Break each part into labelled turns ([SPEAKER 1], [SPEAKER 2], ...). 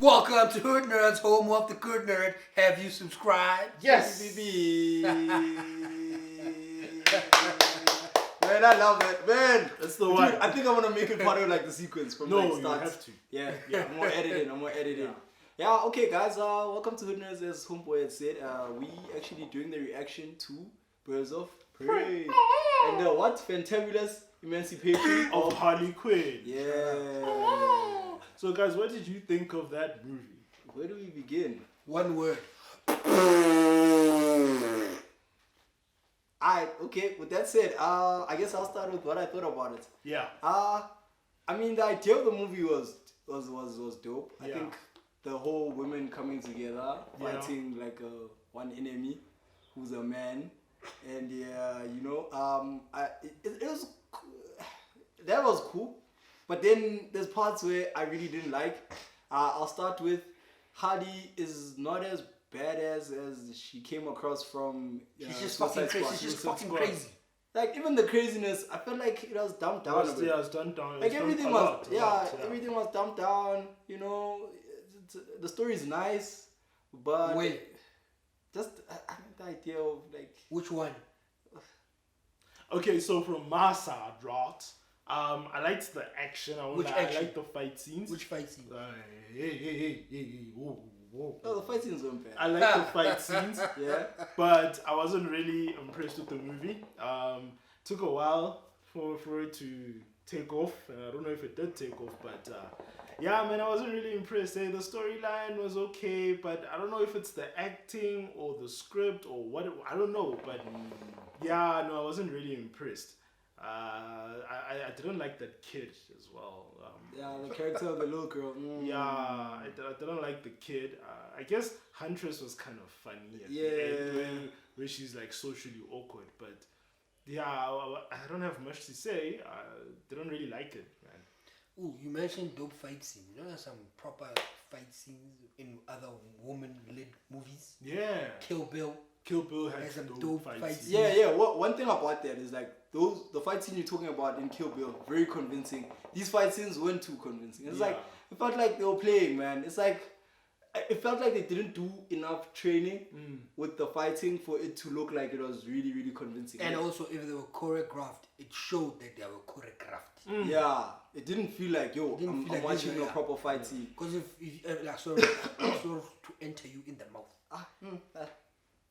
[SPEAKER 1] Welcome to Hood Nerds, home of the good nerd. Have you subscribed?
[SPEAKER 2] Yes, baby. Man, I love that, man.
[SPEAKER 3] That's the one.
[SPEAKER 2] Dude, I think I want to make it part of like the sequence from like
[SPEAKER 3] No,
[SPEAKER 2] start.
[SPEAKER 3] you have to.
[SPEAKER 2] Yeah, I'm more editing. Yeah, okay, guys. Welcome to Hood Nerds. As Homeboy had said, we actually doing the reaction to Birds of Prey and the what? Fantabulous Emancipation
[SPEAKER 3] Of Harley Quinn.
[SPEAKER 2] Yeah.
[SPEAKER 3] So, guys, what did you think of that movie?
[SPEAKER 2] Where do we begin?
[SPEAKER 1] One word.
[SPEAKER 2] Alright, okay. With that said, I guess I'll start with what I thought about it.
[SPEAKER 3] Yeah.
[SPEAKER 2] I mean, the idea of the movie was dope. I
[SPEAKER 3] Yeah.
[SPEAKER 2] think the whole women coming together, fighting like one enemy, who's a man, and it was that was cool. But then there's parts where I really didn't like. I'll start with Harley is not as badass as she came across from.
[SPEAKER 1] She's just fucking crazy. She's just fucking crazy.
[SPEAKER 2] Like even the craziness, I felt like it was dumbed down a bit.
[SPEAKER 3] Yeah, it was done down.
[SPEAKER 2] Like everything was, everything was dumbed down. You know, the story is nice, but just I mean, the idea of like
[SPEAKER 1] Which one?
[SPEAKER 3] Okay, so from my side, right? I liked the action. I liked the fight scenes.
[SPEAKER 1] Which fight scene?
[SPEAKER 3] Hey, whoa, whoa.
[SPEAKER 2] oh, the fight scenes weren't bad.
[SPEAKER 3] I like the fight scenes,
[SPEAKER 2] Yeah.
[SPEAKER 3] but I wasn't really impressed with the movie. Took a while for it to take off. I don't know if it did take off, but yeah, man, I wasn't really impressed. The storyline was okay, but I don't know if it's the acting or the script or what. I don't know, but yeah, no, I wasn't really impressed. I didn't like that kid as well.
[SPEAKER 2] Yeah, the character of the little girl.
[SPEAKER 3] Yeah, I didn't like the kid. I guess Huntress was kind of funny at the
[SPEAKER 2] Yeah.
[SPEAKER 3] end where she's like socially awkward. But yeah, I don't have much to say. I didn't really like it, man.
[SPEAKER 1] Ooh, you mentioned dope fight scene. You know, there's some proper fight scenes in other woman-led movies.
[SPEAKER 3] Yeah.
[SPEAKER 1] Kill Bill.
[SPEAKER 3] Kill Bill had
[SPEAKER 1] There's some
[SPEAKER 3] dope
[SPEAKER 1] dope
[SPEAKER 3] fight
[SPEAKER 1] fight
[SPEAKER 3] scenes.
[SPEAKER 2] Yeah. One thing about that is like the fight scene you're talking about in Kill Bill, very convincing. These fight scenes weren't too convincing. It's like it felt like they were playing, man. It's like it felt like they didn't do enough training with the fighting for it to look like it was really, really convincing.
[SPEAKER 1] And also, if they were choreographed, it showed that they were choreographed.
[SPEAKER 2] Yeah, it didn't feel like I'm
[SPEAKER 1] feel like
[SPEAKER 2] watching
[SPEAKER 1] this,
[SPEAKER 2] a proper fight scene.
[SPEAKER 1] Because if like sort of to enter you in the mouth.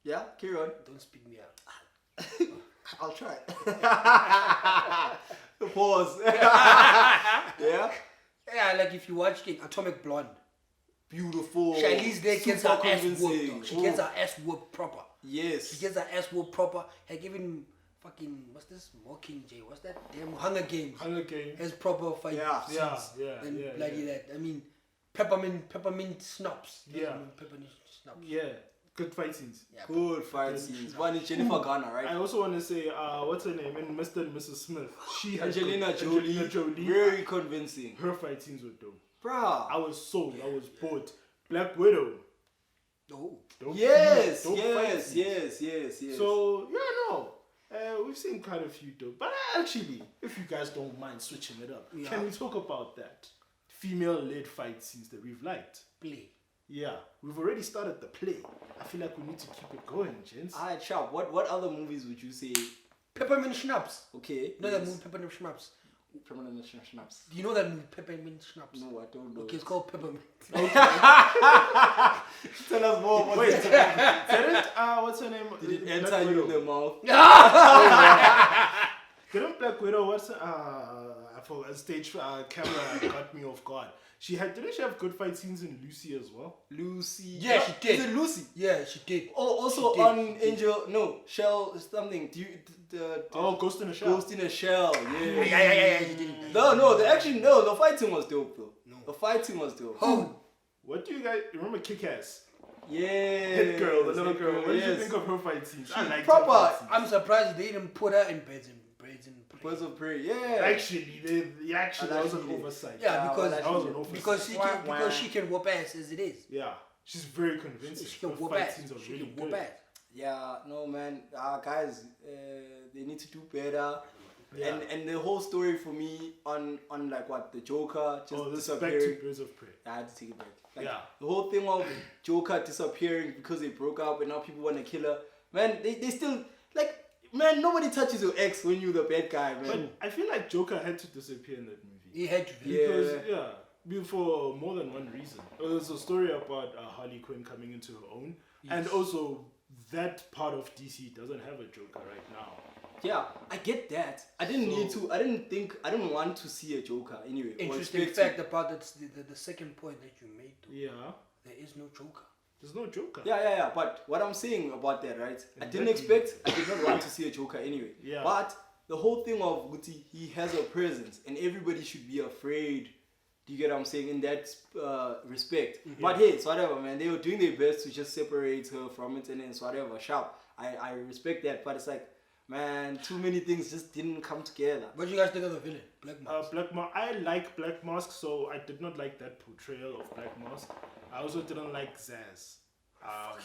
[SPEAKER 2] Yeah, carry on.
[SPEAKER 1] Don't spit me out.
[SPEAKER 2] I'll try. Pause. Yeah.
[SPEAKER 1] Yeah, like if you watch Atomic Blonde,
[SPEAKER 2] Beautiful.
[SPEAKER 1] Charlize there gets her
[SPEAKER 2] Super
[SPEAKER 1] ass
[SPEAKER 2] convincing.
[SPEAKER 1] whooped. Though. She gets her ass whooped proper.
[SPEAKER 2] Yes.
[SPEAKER 1] She gets her ass whooped proper. Like even fucking what's this Mockingjay? What's that damn Hunger Games?
[SPEAKER 3] Hunger Games.
[SPEAKER 1] Has proper fight scenes. And bloody that. I mean, peppermint schnapps. Peppermint schnapps.
[SPEAKER 3] Yeah. Good fight scenes.
[SPEAKER 1] Yeah,
[SPEAKER 2] Good fight scenes. One is Jennifer Garner, right?
[SPEAKER 3] I also want to say, what's her name? In Mr. and Mrs. Smith. She had
[SPEAKER 2] Angelina Jolie. Very convincing.
[SPEAKER 3] Her fight scenes were dope.
[SPEAKER 2] Bruh.
[SPEAKER 3] I was sold. I was bought. Black Widow.
[SPEAKER 1] Oh.
[SPEAKER 3] Dope
[SPEAKER 2] Yes.
[SPEAKER 3] dope fight scenes.
[SPEAKER 2] Yes.
[SPEAKER 3] So, yeah, no. We've seen quite a few dope. But actually, if you guys don't mind switching it up, can we talk about that? Female-led fight scenes that we've liked.
[SPEAKER 1] Play.
[SPEAKER 3] Yeah, we've already started the play. I feel like we need to keep it going, gents.
[SPEAKER 2] Alright, Sharp. What other movies would you say?
[SPEAKER 1] Peppermint schnapps.
[SPEAKER 2] Okay.
[SPEAKER 1] You know that movie Peppermint schnapps?
[SPEAKER 2] Permanent Schnapps.
[SPEAKER 1] Do you know that movie Peppermint schnapps?
[SPEAKER 2] No, I don't know.
[SPEAKER 1] Okay, it's called Peppermint.
[SPEAKER 2] Tell us more about
[SPEAKER 3] Wait,
[SPEAKER 2] it.
[SPEAKER 3] didn't, what's her name?
[SPEAKER 2] Did it
[SPEAKER 3] Black
[SPEAKER 2] enter you in
[SPEAKER 3] Widow.
[SPEAKER 2] the mouth?
[SPEAKER 3] Didn't Black Widow, I forgot, stage camera got me off guard. Didn't she have good fight scenes in Lucy as well?
[SPEAKER 2] Lucy.
[SPEAKER 1] Yeah, she did.
[SPEAKER 2] Is it Lucy?
[SPEAKER 1] Yeah, she did.
[SPEAKER 2] Oh, also
[SPEAKER 1] She did,
[SPEAKER 2] on
[SPEAKER 1] she did.
[SPEAKER 2] Angel, no, Shell something.
[SPEAKER 3] Ghost in the Shell.
[SPEAKER 2] Ghost in a Shell. Yeah.
[SPEAKER 1] Yeah, she did.
[SPEAKER 2] No, the fighting was dope though.
[SPEAKER 1] No.
[SPEAKER 2] The fighting was dope.
[SPEAKER 1] Oh,
[SPEAKER 3] What do you guys remember? Kick-Ass.
[SPEAKER 2] Yeah.
[SPEAKER 3] Hit Girl, the little girl. What did you think of her fight scenes? I liked
[SPEAKER 2] proper.
[SPEAKER 3] her fight scenes.
[SPEAKER 1] I'm surprised they didn't put her in Birds and
[SPEAKER 2] Birds of Prey. Yeah.
[SPEAKER 3] Actually, that was an
[SPEAKER 2] Actually,
[SPEAKER 3] oversight.
[SPEAKER 1] Yeah, because
[SPEAKER 3] that was an oversight.
[SPEAKER 1] because she can whoop ass as it is.
[SPEAKER 3] Yeah, she's very convincing.
[SPEAKER 1] She can
[SPEAKER 3] Her
[SPEAKER 1] whoop
[SPEAKER 3] fight
[SPEAKER 1] ass.
[SPEAKER 3] scenes are
[SPEAKER 1] She
[SPEAKER 3] really
[SPEAKER 1] can whoop
[SPEAKER 3] good.
[SPEAKER 1] ass.
[SPEAKER 2] Yeah, no man, guys, they need to do better.
[SPEAKER 3] Yeah.
[SPEAKER 2] And the whole story for me on like what the Joker just
[SPEAKER 3] This back
[SPEAKER 2] disappearing.
[SPEAKER 3] to Birds of Prey.
[SPEAKER 2] I had to take it back. Like,
[SPEAKER 3] Yeah.
[SPEAKER 2] the whole thing of Joker disappearing because they broke up and now people want to kill her. Man, they still like, man, nobody touches your ex when you're the bad guy, man.
[SPEAKER 3] But I feel like Joker had to disappear in that movie.
[SPEAKER 1] He had to.
[SPEAKER 3] Because for more than one reason. There's a story about Harley Quinn coming into her own, and also that part of DC doesn't have a Joker right now.
[SPEAKER 2] Yeah, I get that. I didn't want to see a Joker anyway.
[SPEAKER 1] Interesting fact about the second point that you made, though.
[SPEAKER 3] Yeah.
[SPEAKER 1] There is no Joker.
[SPEAKER 3] There's no Joker.
[SPEAKER 2] Yeah. But what I'm saying about that, right? I did not want to see a Joker anyway.
[SPEAKER 3] Yeah.
[SPEAKER 2] But the whole thing of Guti, he has a presence and everybody should be afraid. Do you get what I'm saying? In that respect.
[SPEAKER 3] Mm-hmm.
[SPEAKER 2] But hey, it's whatever, man. They were doing their best to just separate her from it, and then it's whatever. Sharp. I respect that, but it's like, man, too many things just didn't come together.
[SPEAKER 1] What do you guys think of the villain, Black Mask?
[SPEAKER 3] I like Black Mask, so I did not like that portrayal of Black Mask. I also didn't like Zaz.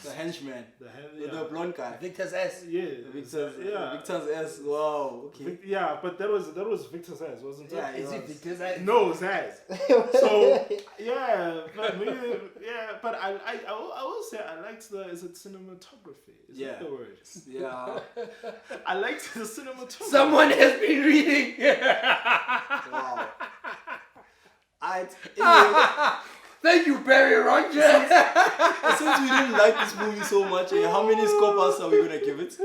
[SPEAKER 2] The henchman.
[SPEAKER 3] The
[SPEAKER 2] The blonde guy.
[SPEAKER 1] Victor's ass.
[SPEAKER 3] Yeah.
[SPEAKER 2] Victor's ass. Wow. Okay.
[SPEAKER 3] Yeah, but that was Victor's ass, wasn't it?
[SPEAKER 2] Yeah,
[SPEAKER 1] Is it Victor's ass?
[SPEAKER 3] No, Zaz. So yeah, but I will say I liked is it cinematography? Is that the word?
[SPEAKER 2] Yeah.
[SPEAKER 3] I liked the cinematography.
[SPEAKER 1] Someone has been reading.
[SPEAKER 2] Wow. Anyway,
[SPEAKER 1] Thank you, Barry Rogers.
[SPEAKER 2] since we didn't like this movie so much, how many scopers are we gonna give it?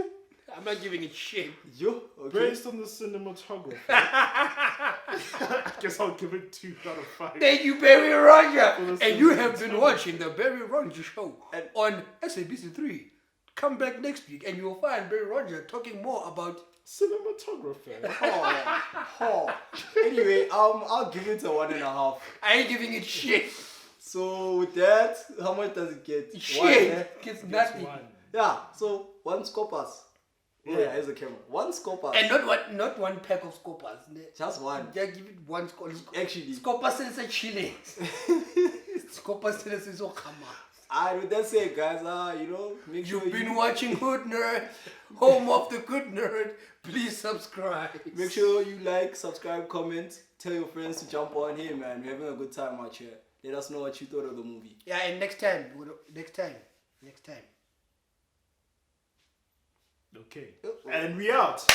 [SPEAKER 1] I'm not giving it shit.
[SPEAKER 2] Yo, okay.
[SPEAKER 3] Based on the cinematography, I guess I'll give it 2 out of 5.
[SPEAKER 1] Thank you, Barry Rogers.
[SPEAKER 3] For the
[SPEAKER 1] And you have been
[SPEAKER 3] cinematography.
[SPEAKER 1] watching the Barry Rogers show on SABC3. Come back next week and you'll find Barry Rogers talking more about
[SPEAKER 3] Cinematography.
[SPEAKER 2] Anyway, I'll give it a 1.5.
[SPEAKER 1] I ain't giving it shit.
[SPEAKER 2] So with that, how much does it get?
[SPEAKER 1] Shit.
[SPEAKER 2] One, eh?
[SPEAKER 1] Gets nothing.
[SPEAKER 3] One.
[SPEAKER 2] Yeah, so 1 scopers. Oh
[SPEAKER 3] Yeah.
[SPEAKER 2] yeah, here's the camera. 1 scopers.
[SPEAKER 1] And not one pack of scopers.
[SPEAKER 2] Just one.
[SPEAKER 1] Yeah, give it one scopas.
[SPEAKER 2] Actually.
[SPEAKER 1] Scopers is a chile. Scopers is a come
[SPEAKER 2] With that said, guys, make sure
[SPEAKER 1] You've been watching Hood Nerd, home of the good nerd. Please subscribe.
[SPEAKER 2] Make sure you like, subscribe, comment, tell your friends to jump on here, man. We're having a good time out here. Let us know what you thought of the movie.
[SPEAKER 1] Yeah, and next time.
[SPEAKER 3] Okay. And we out.